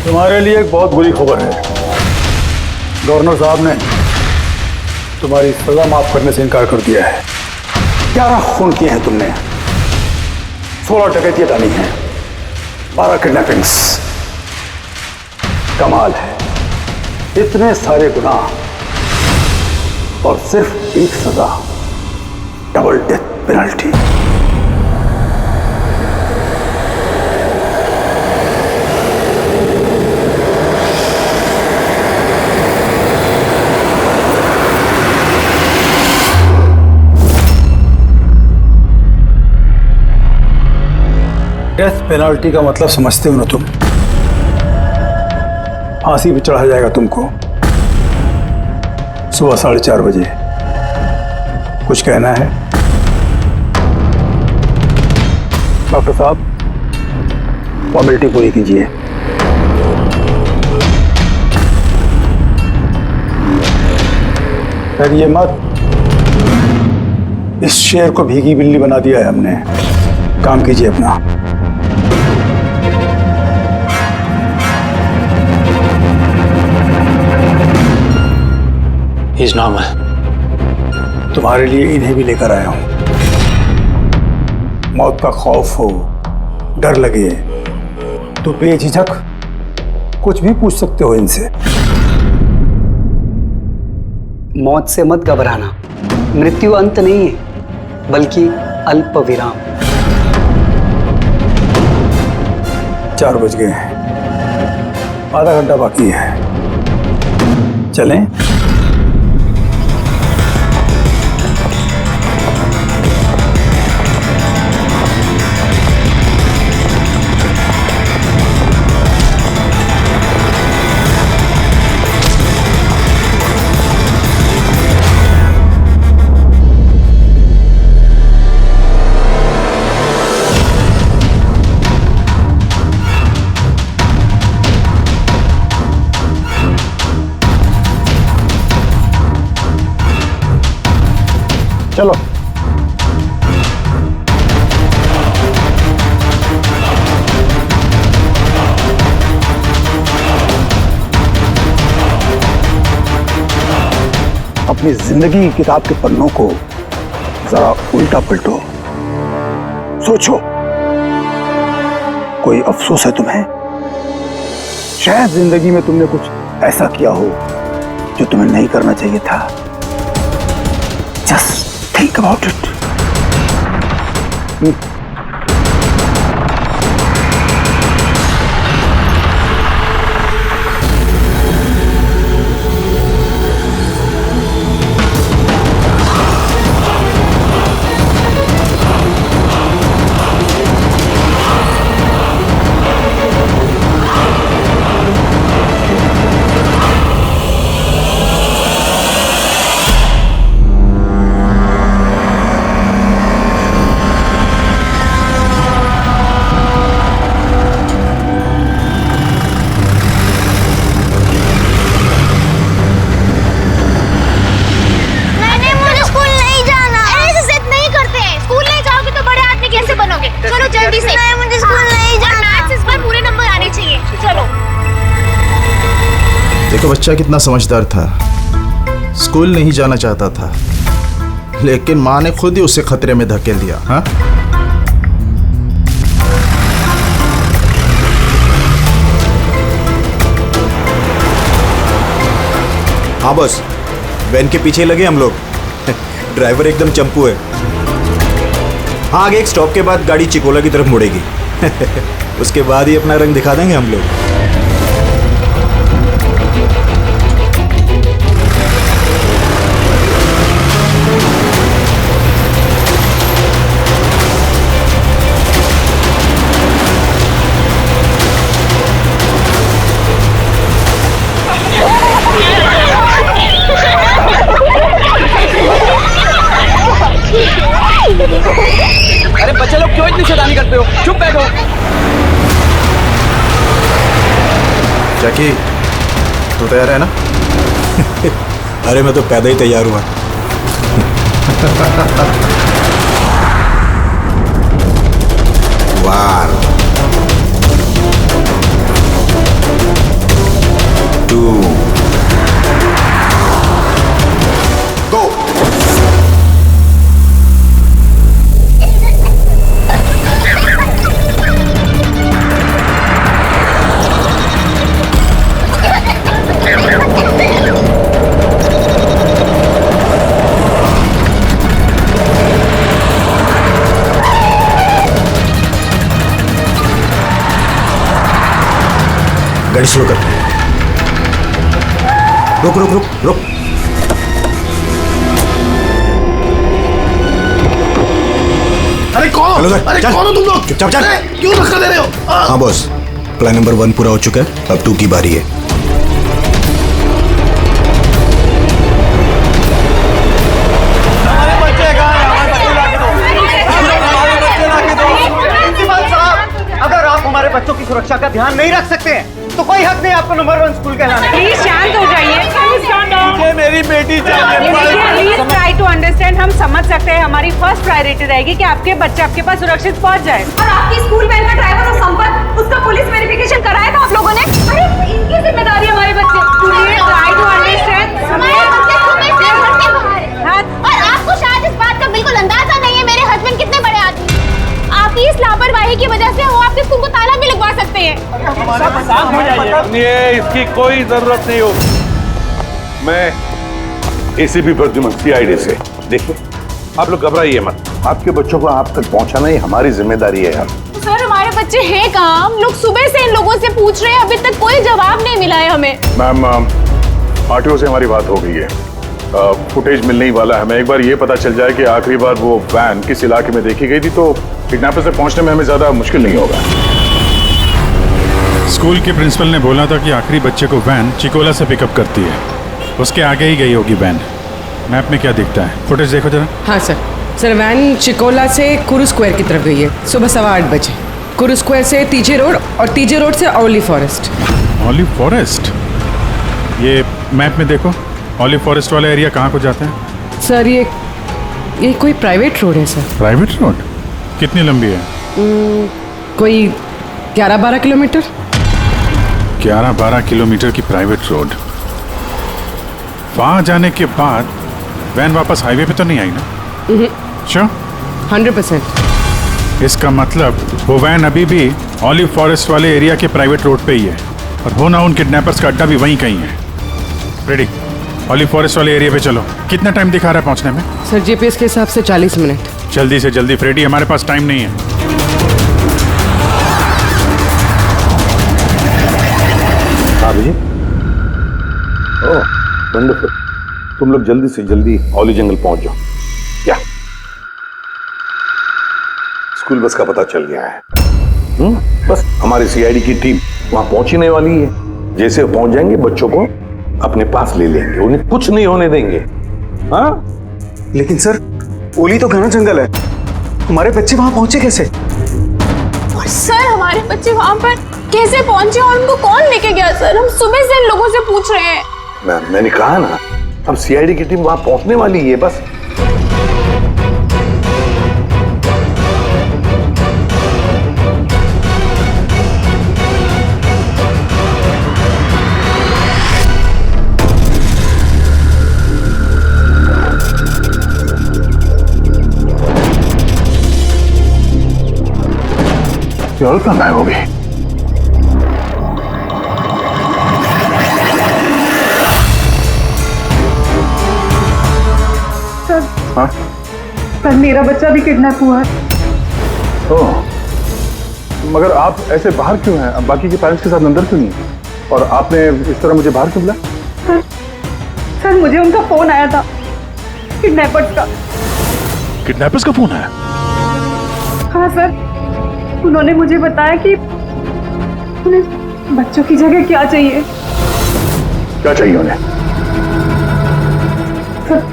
तुम्हारे लिए एक बहुत बुरी खबर है। गवर्नर साहब ने तुम्हारी सजा माफ करने से इनकार कर दिया है। 11 खून किए हैं तुमने, 16 डकैतियां डाली हैं, 12 किडनैपिंग्स। कमाल है, इतने सारे गुनाह और सिर्फ एक सजा, double death penalty. Death penalty का मतलब समझते हो ना तुम? फांसी पे चढ़ाया जाएगा तुमको सुबह 4:30 बजे। कुछ कहना है डॉक्टर साहब? फॉर्मेलिटी पूरी कीजिए। डरिए मत, इस शेर को भीगी बिल्ली बना दिया है हमने। काम कीजिए अपना। He's normal. तुम्हारे लिए इन्हें भी लेकर आया हूं। मौत का खौफ हो, डर लगे तो बेझिझक कुछ भी पूछ सकते हो इनसे। मौत से मत घबराना, मृत्यु अंत नहीं है बल्कि अल्प विराम। 4 बज गए हैं, आधा घंटा बाकी है। चलें? चलो। अपनी जिंदगी की किताब के पन्नों को जरा उल्टा पलटो, सोचो कोई अफसोस है तुम्हें? शायद जिंदगी में तुमने कुछ ऐसा किया हो जो तुम्हें नहीं करना चाहिए था। Just think about it. देखो बच्चा कितना समझदार था, स्कूल नहीं जाना चाहता था लेकिन माँ ने खुद ही उसे खतरे में धकेल दिया। हाँ हाँ बस, वैन के पीछे लगे हम लोग। ड्राइवर एकदम चंपू है। हाँ, आगे एक स्टॉप के बाद गाड़ी चिकोला की तरफ मुड़ेगी। उसके बाद ही अपना रंग दिखा देंगे हम लोग। अरे बच्चे लोग क्यों इतनी शैतानी करते हो? चुप बैठो। जैकी, तू तैयार है ना? अरे मैं तो पैदा ही तैयार हुआ। 1 2 गो। गाड़ी स्लो कर। रुक रुक रुक रुक। अरे कौन? हेलो सर, अरे चल। कौन हो तुम लोग? चुपचाप चल। अरे, क्यों धक्का दे रहे हो? हाँ बॉस, प्लान नंबर 1 पूरा हो चुका है, अब 2 की बारी है। हमारे बच्चे कहाँ हैं? हमारे बच्चे लाके दो। हमारे बच्चे लाके दो। प्रिंसिपल साहब, अगर आप हमारे बच्चों की सुरक्षा का ध्यान नहीं रख सकते हैं तो कोई हक नहीं आपको नंबर 1 स्कूल कहलाने का। प्लीज शांत हो जाइए। मुझे मेरी बेटी चाहिए। Please try to understand. हम समझ सकते हैं, हमारी फर्स्ट प्रायोरिटी रहेगी कि आपके बच्चे आपके पास सुरक्षित पहुंच जाए। और आपकी स्कूल वैन का ड्राइवर और संपत, उसका पुलिस वेरिफिकेशन कराया था आप लोगों ने? अरे इनकी जिम्मेदारी हमारे बच्चे। Please try to understand. हमारे बच्चे सुबह से घर के बाहर हैं। और आपको शायद इस बात का बिल्कुल अंदाजा नहीं है मेरे हस्बैंड कितने बड़े आदमी हैं। आपकी इस लापरवाही की वजह से वो आपके स्कूल को ताला भी लगवा सकते हैं। ये इसकी कोई जरूरत नहीं हो। मैं एसीपी प्रद्युमन सीआईडी से। देखिए, आप लोग घबराइए मत, आपके बच्चों को आप तक पहुंचाना ही हमारी जिम्मेदारी है यार। सर हमारे बच्चे हैं कहाँ? हम लोग सुबह से इन लोगों से पूछ रहे हैं, अभी तक कोई जवाब नहीं मिला है हमें। मैम, आरटीओ से हमारी बात हो गई है, फुटेज मिलने ही वाला है। मैं एक बार ये पता चल जाए कि आखिरी बार वो वैन किस इलाके में देखी गई थी तो किडनैपर से पहुंचने में हमें ज्यादा मुश्किल नहीं होगा। स्कूल के प्रिंसिपल ने बोला था कि आखिरी बच्चे को वैन चिकोला से पिकअप करती है, उसके आगे ही गई होगी वैन। मैप में क्या दिखता है, फुटेज देखो जरा। हाँ सर वैन चिकोला से कुरू स्क्वायर की तरफ गई है सुबह 8:15 बजे। कुरू स्क्वायर से तीजे रोड और तीजे रोड से ओलिव फॉरेस्ट। Olive forest? ये मैप में देखो, ऑलिव फॉरेस्ट वाला एरिया कहाँ को जाता है? सर ये कोई प्राइवेट रोड है सर। Private road? कितनी लंबी है? कोई 11-12 किलोमीटर। 11-12 किलोमीटर की प्राइवेट रोड। वहाँ जाने के बाद वैन वापस हाईवे पे तो नहीं आई ना? श्योर? 100%। इसका मतलब वो वैन अभी भी ऑलिव फॉरेस्ट वाले एरिया के प्राइवेट रोड पे ही है और हो ना उन किडनैपर्स का अड्डा भी वहीं कहीं है। रेडी, ऑलिव फॉरेस्ट वाले एरिया पे चलो। कितना टाइम दिखा रहा है पहुंचने में? सर जीपीएस के हिसाब से 40 मिनट। जल्दी से जल्दी फ्रेडी, हमारे पास टाइम नहीं है। हाँ भैया। ओह वंडरफुल, तुम लोग जल्दी से जल्दी औली जंगल पहुंच जाओ। क्या स्कूल बस का पता चल गया है? बस हमारी सीआईडी की टीम वहां पहुंचने वाली है। जैसे पहुंच जाएंगे बच्चों को अपने पास ले लेंगे, उन्हें कुछ नहीं होने देंगे। हाँ, लेकिन सर ओली तो घना जंगल है, हमारे बच्चे वहां पहुंचे कैसे? और सर हमारे बच्चे वहाँ पर कैसे पहुंचे और उनको कौन लेके गया? सर हम सुबह से इन लोगों से पूछ रहे हैं। मैंने कहा ना, अब सीआईडी की टीम वहां पहुंचने वाली है बस। और कहाँ गायब हो गई? हाँ? सर मेरा बच्चा भी किडनैप हुआ है। ओह, मगर आप ऐसे बाहर क्यों हैं? अब बाकी के पेरेंट्स के साथ अंदर क्यों नहीं? और आपने इस तरह मुझे बाहर क्यों बुलाया? सर मुझे उनका फोन आया था, किडनैपर्स का। किडनैपर्स का फोन आया? हाँ सर, उन्होंने मुझे बताया कि उन्हें बच्चों की जगह क्या चाहिए। क्या चाहिए उन्हें? सर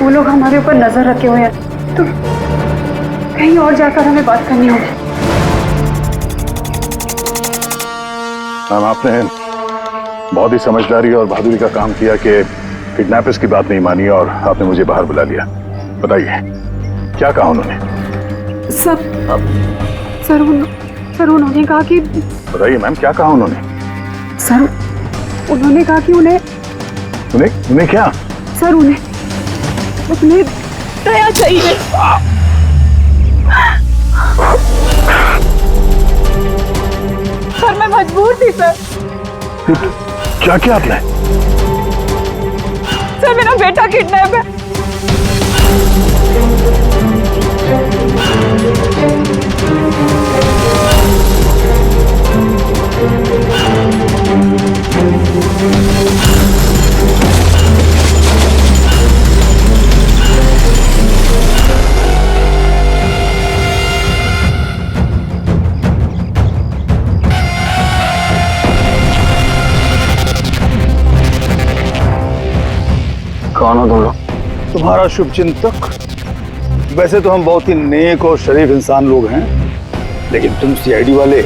वो लोग हमारे ऊपर नजर रखे हुए हैं, तो कहीं और जाकर हमें बात करनी होगी। मैम, आपने बहुत ही समझदारी और बहादुरी का काम किया कि किडनैपर्स की बात नहीं मानी और आपने मुझे बाहर बुला लिया। बताइए क्या कहा उन्होंने? सर सर उन्होंने कहा कि बताइए मैम, क्या कहा उन्होंने? सर उन्होंने कहा कि उन्हें उन्हें क्या? सर उन्हें दया चाहिए। सर मैं मजबूर थी सर। क्या किया आपने? सर मेरा बेटा किडनैप है। कौन हो तुम लोग? तुम्हारा शुभ चिंतक। वैसे तो हम बहुत ही नेक और शरीफ इंसान लोग हैं, लेकिन तुम सीआईडी वाले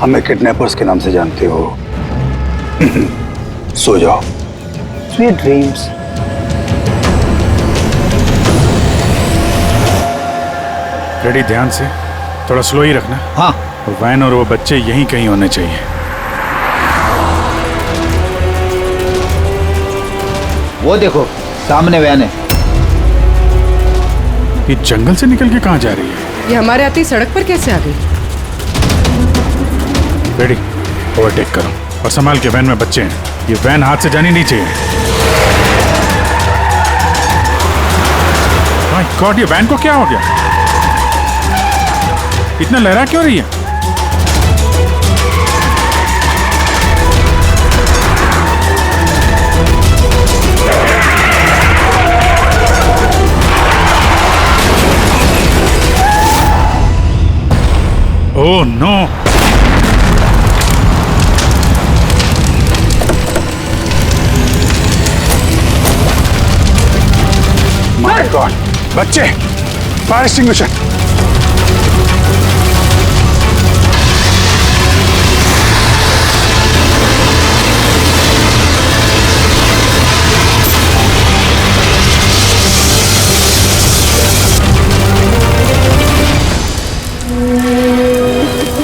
हमें किडनैपर्स के नाम से जानते हो। सो जाओ, स्वीट ड्रीम्स। रेडी, ध्यान से, थोड़ा स्लो ही रखना। हाँ। और वैन और वो बच्चे यहीं कहीं होने चाहिए। वो देखो सामने वैन है। ये जंगल से निकल के कहाँ जा रही है? ये हमारे आते ही सड़क पर कैसे आ गई? रेडी, ओवरटेक करो और संभाल के, वैन में बच्चे हैं। ये वैन हाथ से जानी नहीं चाहिए। माय गॉड, ये वैन को क्या हो गया? इतना लहरा क्यों रही है? Oh no! माय गॉड, बच्चे, फायर एक्सटिंग्विशर।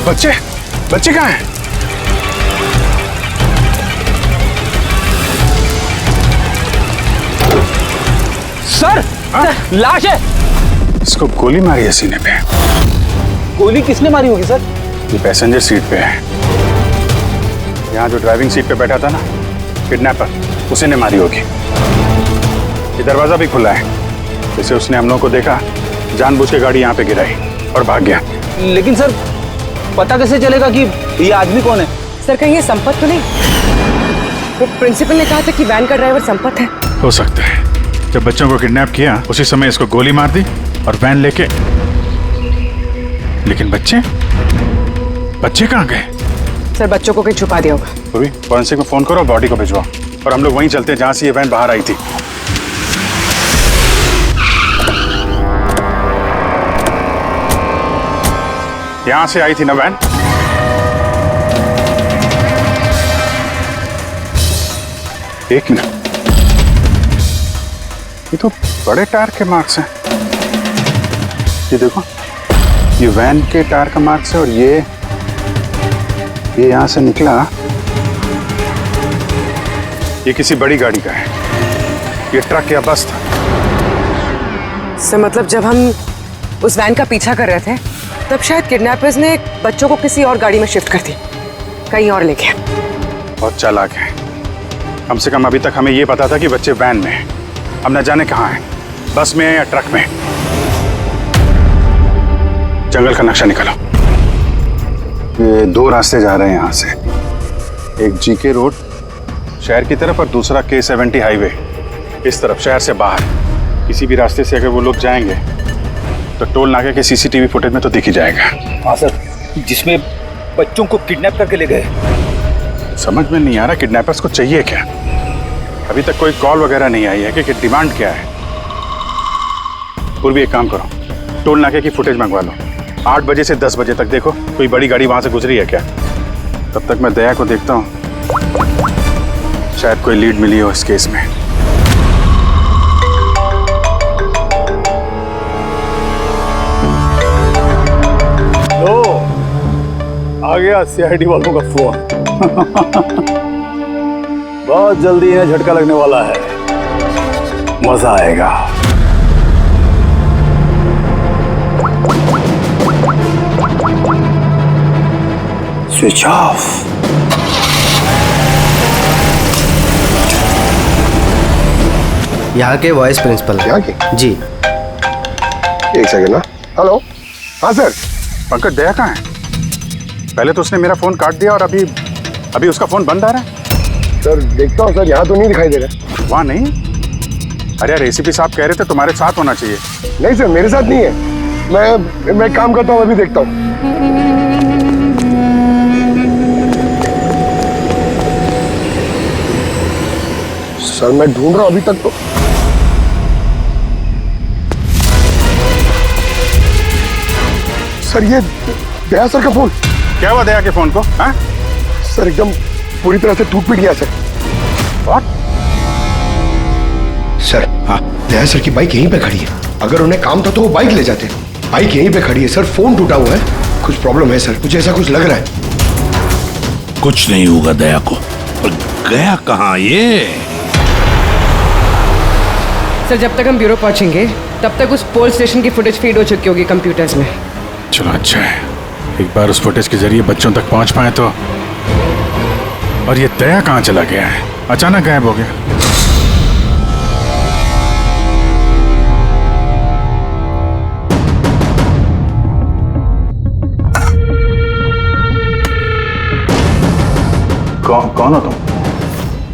बच्चे, बच्चे कहाँ हैं? सर, लाश है। इसको गोली मारी है सीने पे। गोली किसने मारी होगी सर? ये पैसेंजर सीट पे है। यहाँ जो ड्राइविंग सीट पे बैठा था ना, किडनैपर, उसी ने मारी होगी। ये दरवाजा भी खुला है। जैसे उसने हम लोगों को देखा, जानबूझ के गाड़ी यहाँ पे गिराई और भाग गया। लेकिन सर, पता कैसे चलेगा कि ये आदमी कौन है? सर कहीं ये संपत तो नहीं? तो प्रिंसिपल ने कहा था कि वैन का ड्राइवर संपत है। हो सकता है। जब बच्चों को किडनैप किया उसी समय इसको गोली मार दी और वैन लेके। लेकिन बच्चे कहाँ गए? सर बच्चों को कहीं छुपा दिया होगा। पूर्वी, फॉरेंसिक में फोन करो, बॉडी को भिजवाओ और हम लोग वहीं चलते हैं जहां से ये वैन बाहर आई थी। यहां से आई थी ना वैन? एक मिनट, ये तो बड़े टायर के मार्क्स हैं। ये देखो, ये वैन के टायर का मार्क्स है और ये यहां से निकला। ये किसी बड़ी गाड़ी का है। ये ट्रक या बस था। सर मतलब जब हम उस वैन का पीछा कर रहे थे तब शायद किडनैपर्स ने बच्चों को किसी और गाड़ी में शिफ्ट कर दी, कहीं और लेके। बहुत चालाक है। कम से कम अभी तक हमें ये पता था कि बच्चे वैन में हैं। अब न जाने कहाँ हैं, बस में है या ट्रक में। जंगल का नक्शा निकालो। ये दो रास्ते जा रहे हैं यहाँ से, एक जीके रोड शहर की तरफ और दूसरा K70 हाईवे इस तरफ शहर से बाहर। किसी भी रास्ते से अगर वो लोग जाएंगे तो टोल नाके के CCTV फुटेज में तो दिख ही जाएगा। हाँ सर, जिसमें बच्चों को किडनैप करके ले गए। समझ में नहीं आ रहा किडनैपर्स को चाहिए क्या। अभी तक कोई कॉल वगैरह नहीं आई है कि डिमांड क्या है। पूर्वी, एक काम करो, टोल नाके की फुटेज मंगवा लो। 8 बजे से 10 बजे तक देखो कोई बड़ी गाड़ी वहां से गुजरी है क्या। तब तक मैं दया को देखता हूँ, शायद कोई लीड मिली हो इस केस में। गया सीआईडी वालों का फोन। बहुत जल्दी इन्हें झटका लगने वाला है, मजा आएगा। Switch off. यहाँ के वाइस प्रिंसिपल। यहाँ के? जी। एक सेकंड ना। हेलो। हाँ सर। पंकज दया कहाँ है? पहले तो उसने मेरा फोन काट दिया और अभी उसका फोन बंद आ रहा है। सर देखता हूँ सर, यहाँ तो नहीं दिखाई दे रहा। वहाँ नहीं? अरे यार एसीपी साहब कह रहे थे तुम्हारे साथ होना चाहिए। नहीं सर, मेरे साथ नहीं है। मैं काम करता हूँ, अभी देखता हूँ। सर मैं ढूंढ रहा हूँ अभी तक तो। सर ये दया सर का फोन। क्या हुआ दया के फोन को? हाँ? सर एकदम पूरी तरह से टूट पिट गया सर। What? सर हाँ, दया सर की बाइक यहीं पे खड़ी है। अगर उन्हें काम था तो वो बाइक ले जाते। बाइक यहीं पे खड़ी है सर, फोन टूटा हुआ है। कुछ प्रॉब्लम है सर, कुछ ऐसा कुछ लग रहा है। कुछ नहीं होगा दया को, पर गया कहाँ ये? सर जब तक हम ब्यूरो पहुंचेंगे तब तक उस पोल स्टेशन की फुटेज फीड हो चुकी होगी कंप्यूटर्स में। चलो अच्छा है, एक बार उस फुटेज के जरिए बच्चों तक पहुंच पाए तो। और ये दया कहाँ चला गया है? अचानक गायब हो गया। कौन हो तुम?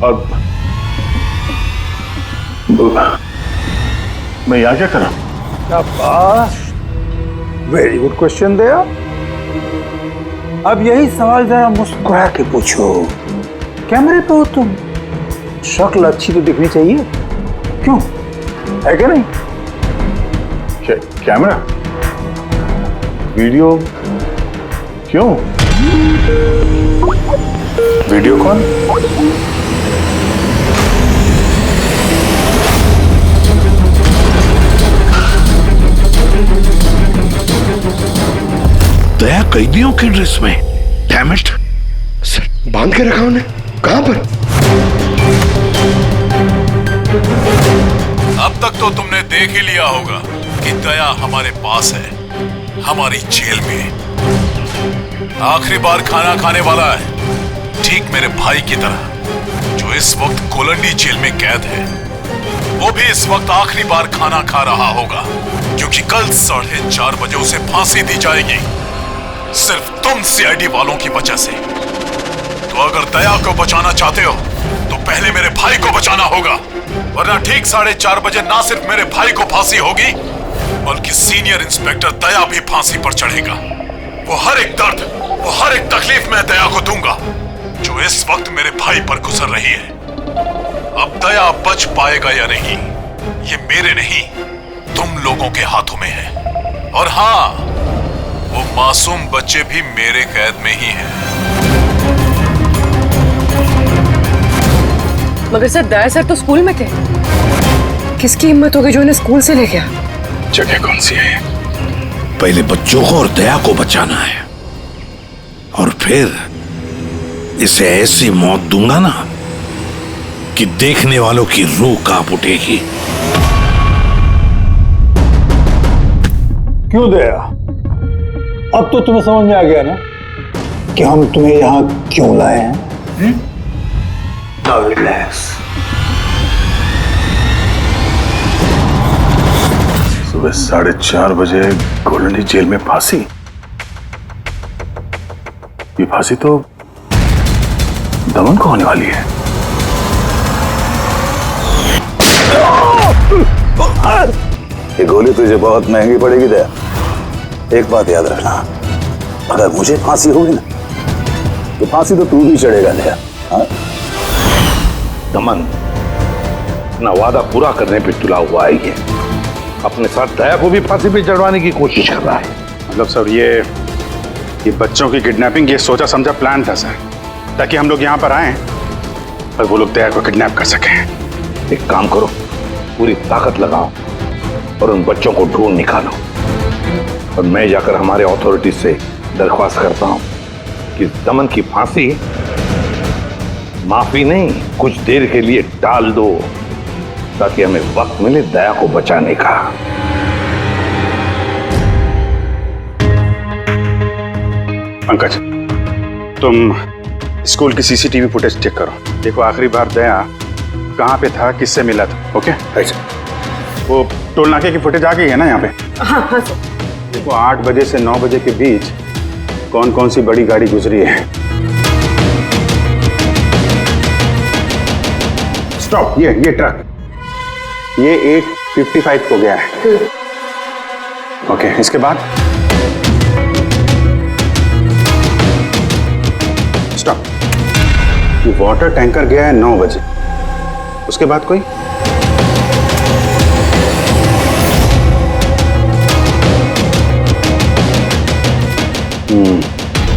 और मैं यहाँ क्या कर रहा हूँ? वेरी गुड क्वेश्चन दया। अब यही सवाल जरा मुस्कुरा के पूछो। कैमरे पे हो तुम, शक्ल अच्छी तो दिखनी चाहिए, क्यों है क्या नहीं? कैमरा वीडियो क्यों? वीडियो कौन? दया कैदियों की ड्रेस में। Damn it. सर बांध के रखा उन्हें, कहां पर? अब तक तो तुमने देख ही लिया होगा कि दया हमारे पास है, हमारी जेल में। आखिरी बार खाना खाने वाला है, ठीक मेरे भाई की तरह जो इस वक्त कोलंडी जेल में कैद है। वो भी इस वक्त आखिरी बार खाना खा रहा होगा, क्योंकि कल 4:30 बजे उसे फांसी दी जाएगी, सिर्फ तुम सीआईडी वालों की वजह से। तो अगर दया को बचाना चाहते हो तो पहले मेरे भाई को बचाना होगा, वरना ठीक 4:30 बजे ना सिर्फ मेरे भाई को फांसी होगी बल्कि सीनियर इंस्पेक्टर दया भी फांसी पर चढ़ेगा। वो हर एक दर्द, वो हर एक तकलीफ मैं दया को दूंगा जो इस वक्त मेरे भाई पर गुजर रही है। अब दया बच पाएगा या नहीं, ये मेरे नहीं तुम लोगों के हाथों में है। और हाँ, वो मासूम बच्चे भी मेरे कैद में ही हैं। मगर सर दया सर तो स्कूल में थे, किसकी हिम्मत होगी जो इन्हें स्कूल से ले गया? जगह कौन सी है? पहले बच्चों को और दया को बचाना है, और फिर इसे ऐसी मौत दूंगा ना कि देखने वालों की रूह कांप उठेगी। क्यों दया, अब तो तुम्हें समझ में आ गया ना कि हम तुम्हें यहां क्यों लाए हैं? Now relax. सुबह 4:30 बजे कोलंडी जेल में फांसी। ये फांसी तो दमन को होने वाली है। ये गोली तुझे बहुत महंगी पड़ेगी दया। एक बात याद रखना, अगर मुझे फांसी होगी ना तो फांसी तो तू भी चढ़ेगा दया। हाँ? दमन अपना वादा पूरा करने पे तुला हुआ है, ये अपने साथ दया को भी फांसी पे चढ़वाने की कोशिश कर रहा है। मतलब सर ये बच्चों की किडनैपिंग ये सोचा समझा प्लान था सर, ताकि हम लोग यहाँ पर आए और वो लोग दया को किडनैप कर सकें। एक काम करो, पूरी ताकत लगाओ और उन बच्चों को ढूंढ निकालो, और मैं जाकर हमारे अथॉरिटी से दरख्वास्त करता हूँ कि दमन की फांसी माफी नहीं, कुछ देर के लिए टाल दो, ताकि हमें वक्त मिले दया को बचाने का। पंकज, तुम स्कूल की सीसीटीवी फुटेज चेक करो। देखो आखिरी बार दया कहाँ पे था, किससे मिला था। ओके वो टोल नाके की फुटेज आ गई है ना यहाँ पे? हाँ हाँ सर। देखो 8 बजे से 9 बजे के बीच कौन कौन सी बड़ी गाड़ी गुजरी है। स्टॉप, ये ट्रक, ये 8:55 को गया है। ओके, इसके बाद स्टॉप, ये वाटर टैंकर गया है 9 बजे। उसके बाद कोई?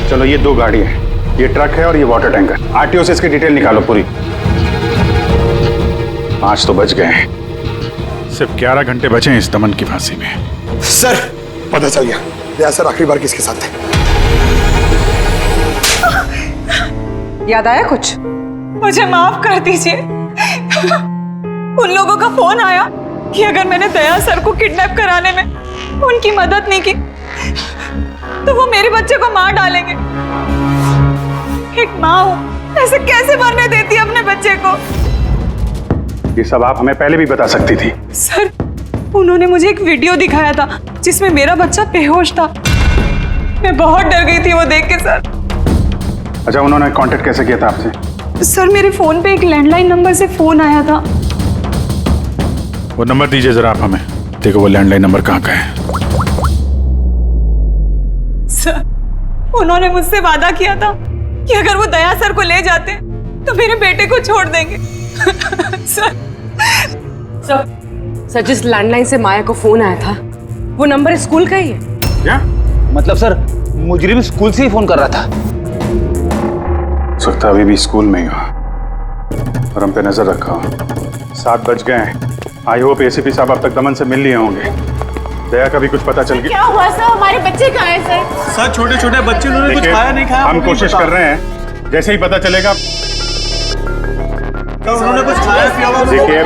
चलो ये 2 गाड़ी है, ये ट्रक है और ये वाटर टैंकर। आरटीओ से इसकी डिटेल निकालो पूरी। 5 तो बच गए हैं, सिर्फ 11 घंटे बचे हैं इस दमन की फांसी में। सर पता चल गया, दया सर आखिरी बार किसके साथ थे। याद आया कुछ? मुझे माफ कर दीजिए। उन लोगों का फोन आया कि अगर मैंने दया सर को किडनैप कराने में उनकी मदद नहीं की तो वो मेरे बच्चे को मार डालेंगे। एक माँ हूं, ऐसे कैसे मरने देती है अपने बच्चे को? ये सब आप हमें पहले भी बता सकती थी। सर, उन्होंने मुझे एक वीडियो दिखाया था जिसमें मेरा बच्चा बेहोश था। मैं बहुत डर गई थी वो देख के सर। अच्छा, उन्होंने कांटेक्ट कैसे किया था आपसे? सर, मेरे फोन पे एक लैंडलाइन नंबर से फोन आया था। वो नंबर दीजिए जरा आप हमें। देखो वो लैंडलाइन नंबर कहाँ का है। सर, उन्होंने मुझसे वादा किया था कि अगर वो दया सर को ले जाते तो मेरे बेटे को छोड़ देंगे। सर जिस लैंडलाइन से माया को फोन आया था वो नंबर स्कूल का ही है। क्या मतलब सर, मुजरिम स्कूल से ही फोन कर रहा था। सकता अभी भी स्कूल में ही हो और हम पे नजर रखा हो। 7 बज गए हैं। आई होप एसीपी साहब अब तक दमन से मिल लिए होंगे। दया का भी कुछ पता चल गया। क्या हुआ सर? हमारे बच्चे कहाँ हैं सर? सर, छोटे छोटे बच्चे, उन्होंने कुछ खाया नहीं खाया हम कोशिश कर रहे हैं, जैसे ही पता चलेगा। उन्होंने कुछ खाया पिया हुआ? देखिए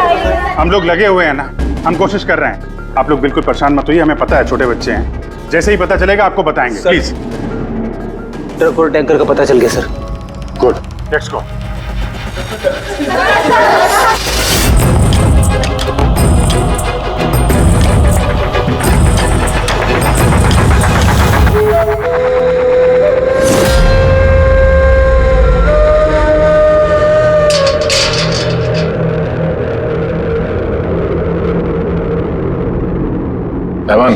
हम लोग लगे हुए हैं ना, हम कोशिश कर रहे हैं। आप लोग बिल्कुल परेशान मत होइए, हमें पता है छोटे बच्चे हैं। जैसे ही पता चलेगा आपको बताएंगे। प्लीज। ट्रक और टैंकर का पता चल गया sir. Good, let's go. Daman,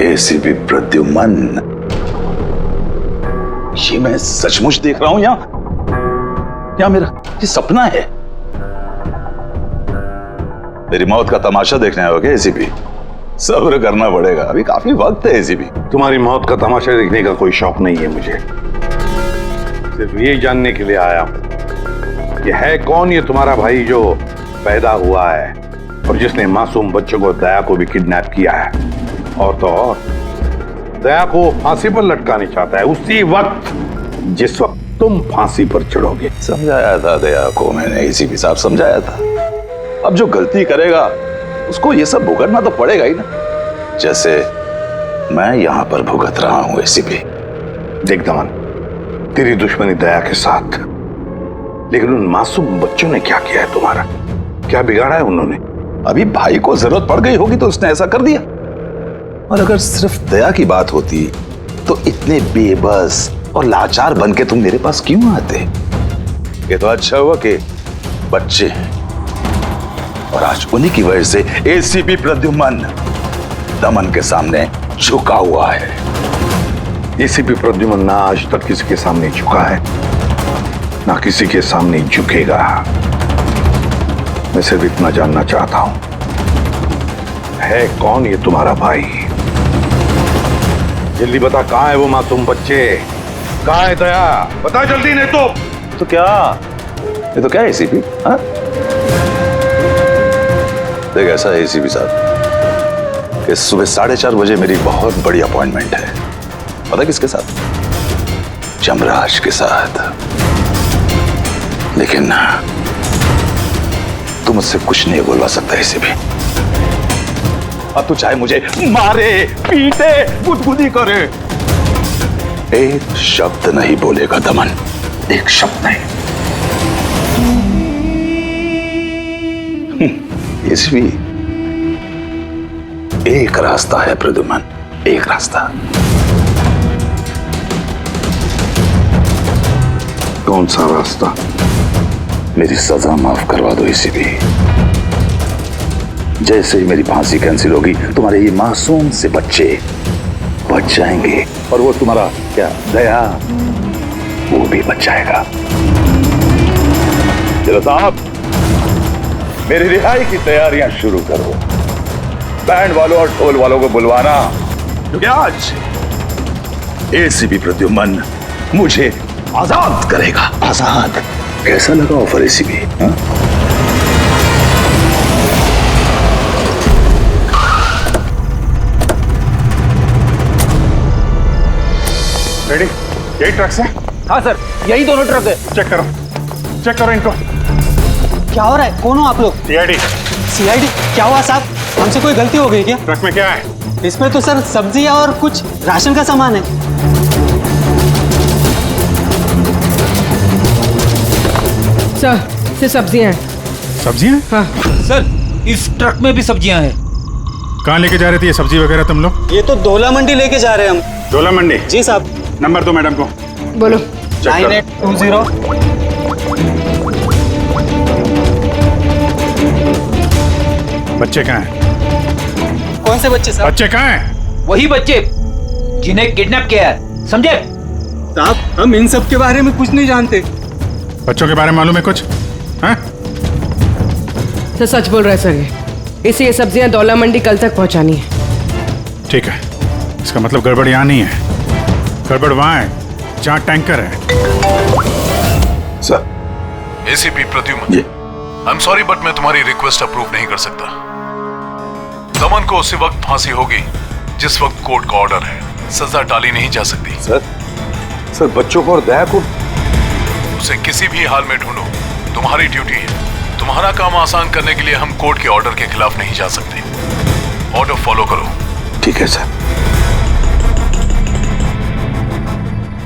ACP Pradyuman, ये मैं सचमुच देख रहा हूं या मेरा ये सपना है? मेरी मौत का तमाशा देखने आओगे एसीपी? सब्र करना पड़ेगा, अभी काफी वक्त है एसीपी। तुम्हारी मौत का तमाशा देखने का कोई शौक नहीं है मुझे। सिर्फ ये जानने के लिए आया हूं कि है कौन ये तुम्हारा भाई जो पैदा हुआ है और जिसने मासूम बच्चों को, दया को भी किडनैप किया है। और तो और दया को फांसी पर लटकाने चाहता है उसी वक्त जिस वक्त तुम फांसी पर चढ़ोगे। समझाया था दया को मैंने, एसीपी साहब समझाया था। अब जो गलती करेगा उसको ये सब भुगतना तो पड़ेगा ही ना, जैसे मैं यहां पर भुगत रहा हूं एसीपी। देख दमन, तेरी दुश्मनी दया के साथ, लेकिन उन मासूम बच्चों ने क्या किया है तुम्हारा? क्या बिगाड़ा है उन्होंने? अभी भाई को जरूरत पड़ गई होगी तो उसने ऐसा कर दिया। और अगर सिर्फ दया की बात होती तो इतने बेबस और लाचार बन के तुम मेरे पास क्यों आते? ये तो अच्छा हुआ कि बच्चे हैं और आज उन्हीं की वजह से एसीपी प्रद्युमन दमन के सामने झुका हुआ है। एसीपी प्रद्युमन ना आज तक किसी के सामने झुका है, ना किसी के सामने झुकेगा। मैं सिर्फ इतना जानना चाहता हूं, है कौन ये तुम्हारा भाई? जल्दी बता, कहां है वो मासूम बच्चे? कहां है दया? बता जल्दी, नहीं तो क्या ये तो क्या एसीपी? देख ऐसा है एसीपी साहब कि सुबह 4:30 बजे मेरी बहुत बड़ी अपॉइंटमेंट है। पता किसके साथ? जमराज के साथ। लेकिन तू मुझसे कुछ नहीं बोलवा सकता एसीपी। अब तू चाहे मुझे मारे, पीटे, गुदगुदी करे, एक शब्द नहीं बोलेगा दमन, एक शब्द नहीं। एसीपी, एक रास्ता है प्रद्युमन, एक रास्ता। कौन सा रास्ता? मेरी सजा माफ करवा दो एसीपी। जैसे ही मेरी फांसी कैंसिल होगी, तुम्हारे ये मासूम से बच्चे बच जाएंगे और वो तुम्हारा क्या दया, वो भी बच जाएगा। चलो साहब, मेरी रिहाई की तैयारियां शुरू करो। बैंड वालों और ढोल वालों को बुलवाना, क्योंकि आज एसीपी प्रद्युमन मुझे आजाद करेगा। आजाद। कैसा लगा ऑफर एसीपी? रेडी? यही ट्रक है? हाँ सर, यही दोनों ट्रक है। चेक करो इनको। क्या हो रहा है? कौन हो आप लोग? सीआईडी। सीआईडी? क्या हुआ साहब? हमसे कोई गलती हो गई क्या? ट्रक में क्या है? इसमें तो सर सब्जियां और कुछ राशन का सामान है। सर, ये सब्जियां हैं। सब्जियां? हाँ सर, इस ट्रक में भी सब्जियां हैं। कहाँ लेके जा रहे थे ये सब्जी वगैरह तुम लोग? ये तो डोला मंडी लेके जा रहे हैं हम। डोला मंडी? जी साहब। नंबर दो मैडम को। बोलो। 9820। बच्चे कहाँ हैं? कौन से बच्चे साहब? बच्चे कहाँ हैं? वही बच्चे जिन्हें किडनैप किया है, समझे? साहब, हम इन सब के बारे में कुछ नहीं जानते। बच्चों के बारे में मालूम है कुछ? हाँ? सर सच बोल रहे हैं सर। ये सब्जियां डोला मंडी कल तक पहुंचानी है। ठीक है, इसका मतलब गड़बड़ यहाँ नहीं है, गड़बड़ वहाँ है जहाँ टैंकर है। Sir. ACP Pradyuman, I am sorry but मैं तुम्हारी रिक्वेस्ट अप्रूव नहीं कर सकता। दमन को उसी वक्त फांसी होगी जिस वक्त कोर्ट का ऑर्डर है। सजा टाली नहीं जा सकती। सर बच्चों को और दया को उसे किसी भी हाल में ढूंढो, तुम्हारी ड्यूटी है। तुम्हारा काम आसान करने के लिए हम कोर्ट के ऑर्डर के खिलाफ नहीं जा सकते। ऑर्डर फॉलो करो। ठीक है सर।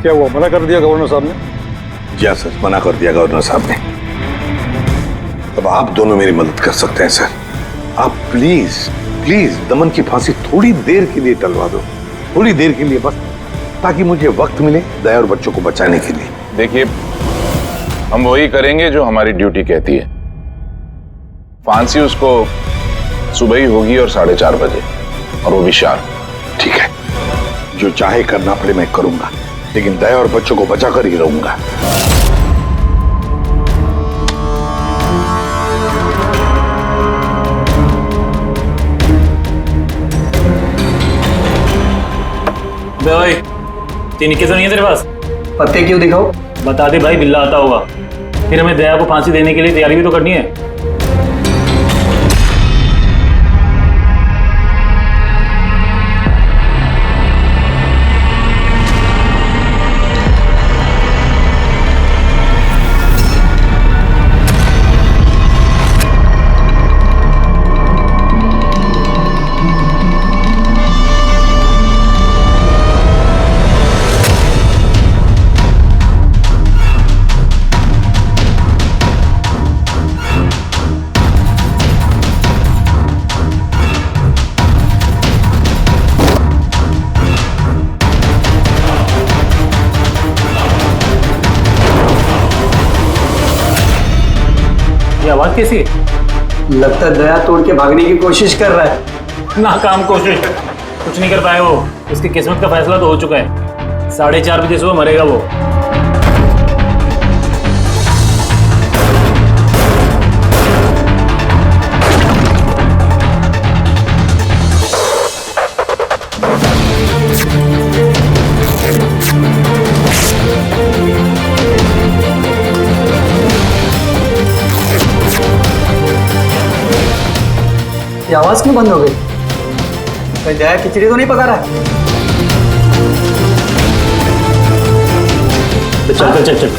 क्या हुआ, मना कर दिया गवर्नर साहब ने? जी सर, मना कर दिया गवर्नर साहब ने। अब आप दोनों मेरी मदद कर सकते हैं सर। आप प्लीज दमन की फांसी थोड़ी देर के लिए टलवा दो, थोड़ी देर के लिए बस, ताकि मुझे वक्त मिले दया और बच्चों को बचाने के लिए। देखिए, हम वही करेंगे जो हमारी ड्यूटी कहती है। फांसी उसको सुबह ही होगी और 4:30 बजे, और वो भी शार्प। ठीक है, जो चाहे करना पड़े मैं करूंगा, लेकिन दया और बच्चों को बचा कर ही रहूंगा। भाई, तीनिके तो नहीं है तेरे पास? पत्ते क्यों दिखाओ? बता दे भाई, बिल्ला आता होगा। फिर हमें दया को फांसी देने के लिए तैयारी भी तो करनी है। आवाज कैसी है? लगता है दया तोड़ के भागने की कोशिश कर रहा है। नाकाम कोशिश, कुछ नहीं कर पाए वो। उसकी किस्मत का फैसला तो हो चुका है। 4:30 बजे सुबह मरेगा वो। ये आवाज क्यों बंद हो गई? कहीं दया खिचड़ी तो नहीं पका रहा है? चल चल चल।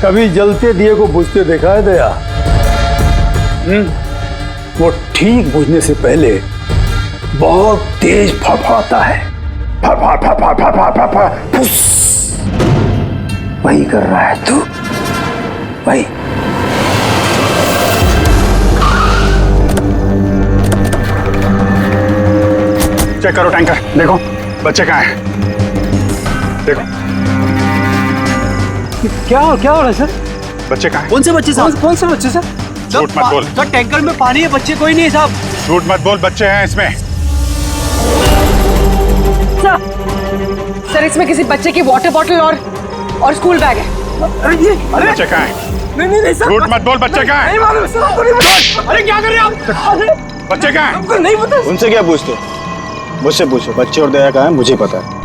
कभी जलते दिए को बुझते देखा है दया? वो ठीक बुझने से पहले बहुत तेज फड़फड़ाता है। फड़फड़ फड़फड़ फड़फड़ फड़फड़ फुस। वही कर रहा है तू, वही। चेक करो टैंकर, देखो बच्चे कहाँ हैं? देखो क्या हो रहा है सर? बच्चे कहाँ हैं? कौन से बच्चे साहब? कौन से बच्चे सर? झूठ मत बोल। सर टैंकर में पानी है, बच्चे कोई नहीं है साहब। झूठ मत बोल, बच्चे हैं इसमें। सर इसमें किसी बच्चे की वाटर बॉटल और स्कूल बैग है। अरे बच्चे कहाँ हैं? नहीं सर। झूठ मत बोल, बच्चे कहाँ हैं? अरे क्या कर रहे हैं आप? बच्चे कहाँ हैं? हमको नहीं पता। उनसे क्या पूछते? मुझसे पूछो, बच्चे और दया कहाँ है मुझे पता है।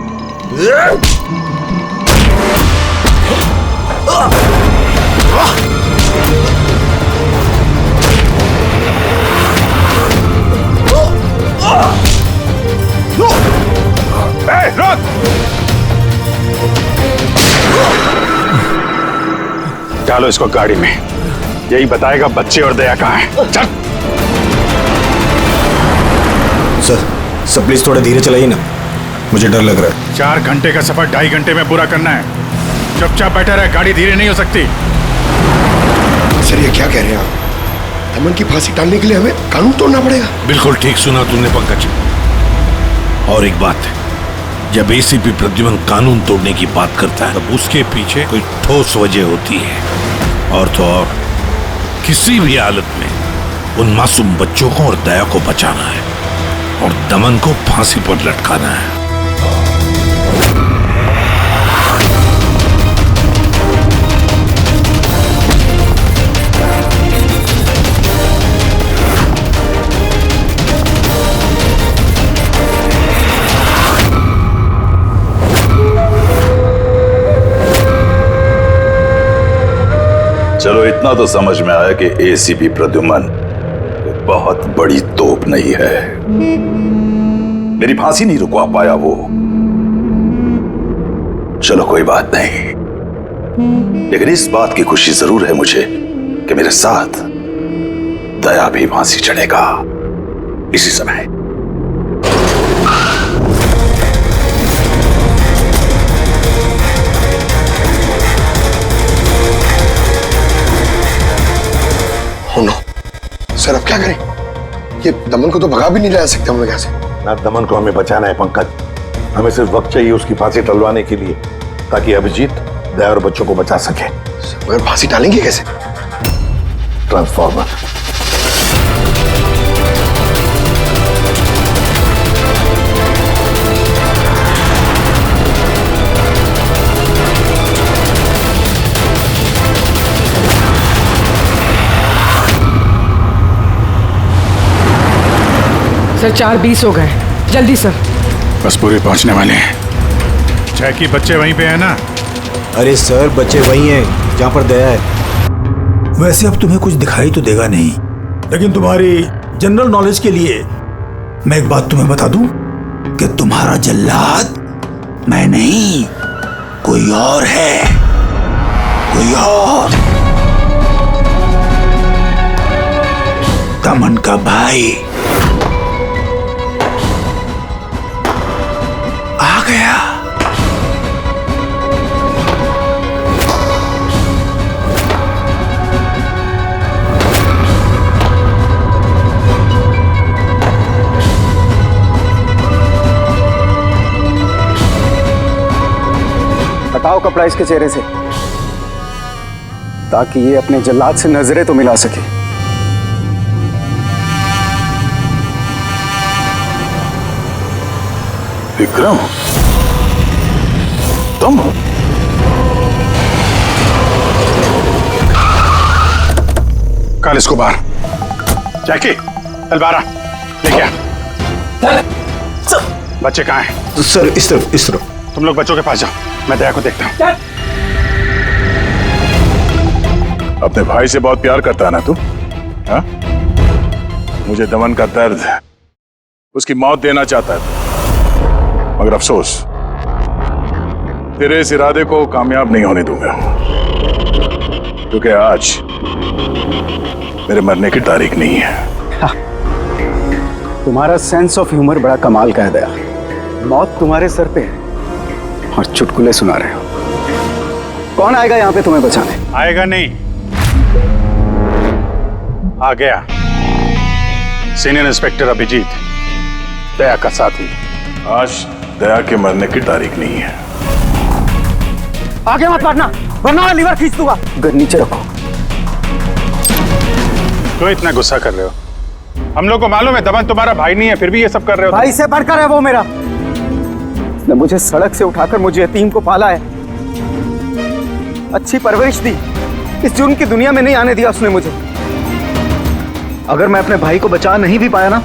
रुक! डालो इसको गाड़ी में, यही बताएगा बच्चे और दया कहाँ हैं। चल। सर प्लीज थोड़ा धीरे चलाइए ना, मुझे डर लग रहा है। 4 घंटे का सफर 2.5 घंटे में पूरा करना है। चुपचाप बैठा रहे, गाड़ी धीरे नहीं हो सकती। सर ये क्या कह रहे हैं आप? दमन की फांसी टालने के लिए हमें कानून तोड़ना पड़ेगा? बिल्कुल ठीक सुना तुमने पंकज। और एक बात है, जब एसीपी प्रद्युमन कानून तोड़ने की बात करता है तब उसके पीछे कोई ठोस वजह होती है। और तो और किसी भी हालत में उन मासूम बच्चों को और दया को बचाना है और दमन को फांसी पर लटकाना है। चलो इतना तो समझ में आया कि एसीपी प्रद्युमन बहुत बड़ी तोप नहीं है। मेरी फांसी नहीं रुकवा पाया वो। चलो कोई बात नहीं, लेकिन इस बात की खुशी जरूर है मुझे कि मेरे साथ दया भी फांसी चढ़ेगा इसी समय। नो सर, अब क्या करें? ये दमन को तो भगा भी नहीं ला सकते हम लोग यहाँ से। ना दमन को हमें बचाना है पंकज। हमें सिर्फ वक्त चाहिए उसकी फांसी टलवाने के लिए, ताकि अभिजीत दया और बच्चों को बचा सके। मगर फांसी टालेंगे कैसे? ट्रांसफॉर्मर। सर 4:20 हो गए, जल्दी सर। बस पूरे पहुंचने वाले हैं। चाहे कि बच्चे वहीं पे हैं ना? अरे सर बच्चे वहीं हैं जहां पर दया है। वैसे अब तुम्हें कुछ दिखाई तो देगा नहीं, लेकिन तुम्हारी जनरल नॉलेज के लिए मैं एक बात तुम्हें बता दूं कि तुम्हारा जल्लाद मैं नहीं, कोई और है, कोई और। दमन का भाई आ गया। हटाओ कपड़ा इसके चेहरे से, ताकि ये अपने जल्लाद से नजरें तो मिला सके। विक्रम, तुम? कल इसको बाहर। जैकी, तलवारा लेके आ। बच्चे कहाँ हैं? सर इस तरफ। तुम लोग बच्चों के पास जाओ, मैं दया को देखता हूँ। अपने भाई से बहुत प्यार करता है ना तू? हाँ? मुझे दमन का दर्द, उसकी मौत देना चाहता है, मगर अफसोस तेरे इस इरादे को कामयाब नहीं होने दूंगा, क्योंकि आज मेरे मरने की तारीख नहीं है। तुम्हारा सेंस ऑफ ह्यूमर बड़ा कमाल का है दया। मौत तुम्हारे सर पे है और चुटकुले सुना रहे हो। कौन आएगा यहाँ पे तुम्हें बचाने? आएगा नहीं, आ गया सीनियर इंस्पेक्टर अभिजीत, दया का साथी। आज दया के मरने की तारीख नहीं है। आगे मत बढ़ना, वरना लीवर खींच दूंगा। गन नीचे रखो। क्यों इतना गुस्सा कर रहे हो? हम लोग को मालूम है दमन तुम्हारा भाई नहीं है, फिर भी ये सब कर रहे हो। भाई से बढ़कर है वो मेरा। उसने मुझे सड़क से उठाकर मुझे यतीम को पाला है, अच्छी परवरिश दी, इस जुर्म की दुनिया में नहीं आने दिया उसने मुझे। अगर मैं अपने भाई को बचा नहीं भी पाया ना,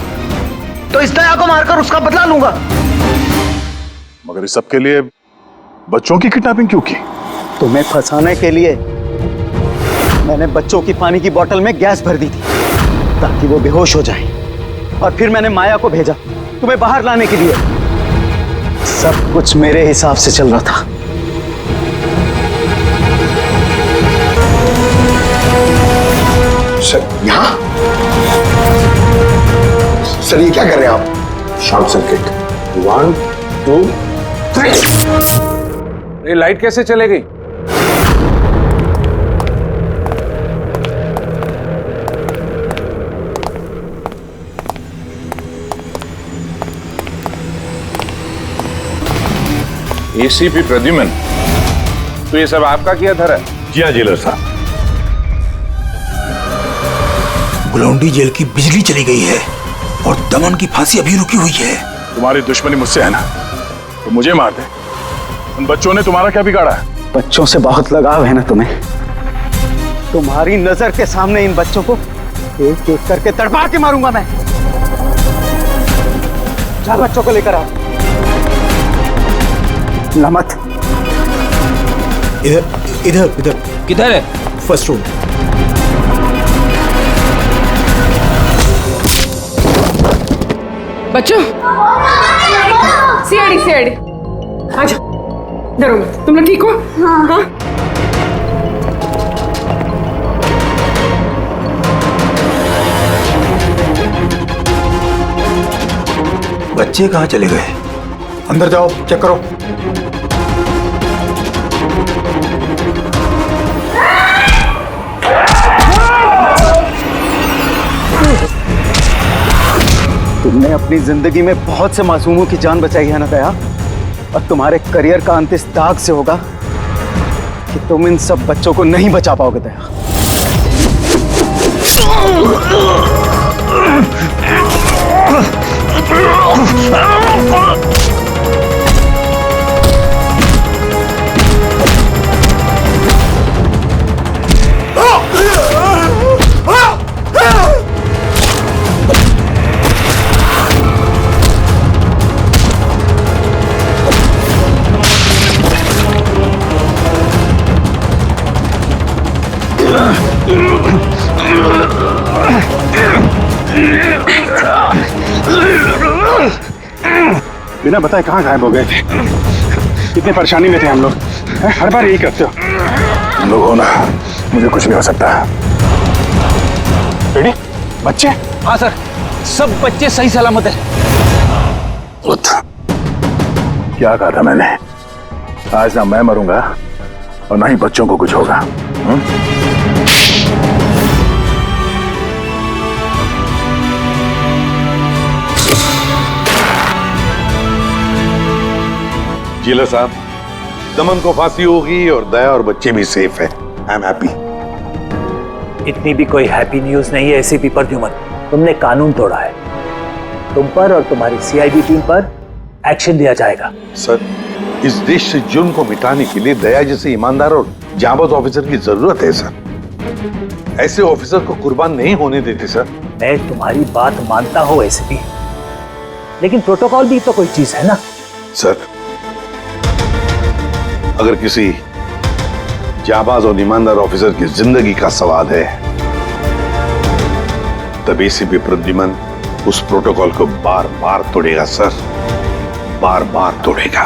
तो इस दया को मारकर उसका बदला लूंगा। मगर इस सब के लिए बच्चों की किडनैपिंग क्यों की? तुम्हें फंसाने के लिए मैंने बच्चों की पानी की बोतल में गैस भर दी थी, ताकि वो बेहोश हो जाए, और फिर मैंने माया को भेजा तुम्हें बाहर लाने के लिए। सब कुछ मेरे हिसाब से चल रहा था। सर यहाँ? सर ये क्या कर रहे हैं आप? Short circuit. 1 2 3। ये लाइट कैसे चले गई? एसीपी प्रद्युमन, तो ये सब आपका किया धरा है? जी हाँ जेलर साहब। गुलौंडी जेल की बिजली चली गई है और दमन की फांसी अभी रुकी हुई है। तुम्हारी दुश्मनी मुझसे है ना, तो मुझे मार दे। उन बच्चों ने तुम्हारा क्या बिगाड़ा है? बच्चों से बहुत लगाव है ना तुम्हें। तुम्हारी नजर के सामने इन बच्चों को एक एक करके तड़पा के मारूंगा मैं। जा बच्चों को लेकर आओ। नमत। इधर इधर इधर। किधर है? First room. बच्चों, सीआईडी आजा, डरो मत। तुम लोग ठीक हो? हाँ। बच्चे कहाँ चले गए? अंदर जाओ, चेक करो। तुमने अपनी जिंदगी में बहुत से मासूमों की जान बचाई है ना दया, और तुम्हारे करियर का अंत इस दाग से होगा कि तुम इन सब बच्चों को नहीं बचा पाओगे दया। बिना बताए कहाँ गायब हो गए थे? कितनी परेशानी में थे हम लोग। हर बार यही करते हो। तुम लोग हो ना, मुझे कुछ भी हो सकता है। रेडी? बच्चे? हाँ सर, सब बच्चे सही सलामत है। उठ। क्या कहा था मैंने? आज ना मैं मरूंगा और ना ही बच्चों को कुछ होगा। जिला साहब, दमन को फांसी होगी और दया और बच्चे भी सेफ है। I am happy. इतनी भी कोई हैप्पी न्यूज नहीं है एसीपी प्रद्युमन। तुमने कानून तोड़ा है। तुम पर और तुम्हारी सीआईडी टीम पर एक्शन लिया जाएगा। सर, इस देश से जुर्म को मिटाने के लिए दया जैसे ईमानदार और जाबाज ऑफिसर की जरूरत है सर। ऐसे ऑफिसर को कुर्बान नहीं होने देते सर। मैं तुम्हारी बात मानता हूं एसीपी, लेकिन प्रोटोकॉल भी तो कोई चीज है ना। सर, अगर किसी जाबाज और ईमानदार ऑफिसर की जिंदगी का सवाल है, तब एसीपी प्रद्युमन उस प्रोटोकॉल को बार बार तोड़ेगा सर, बार बार तोड़ेगा।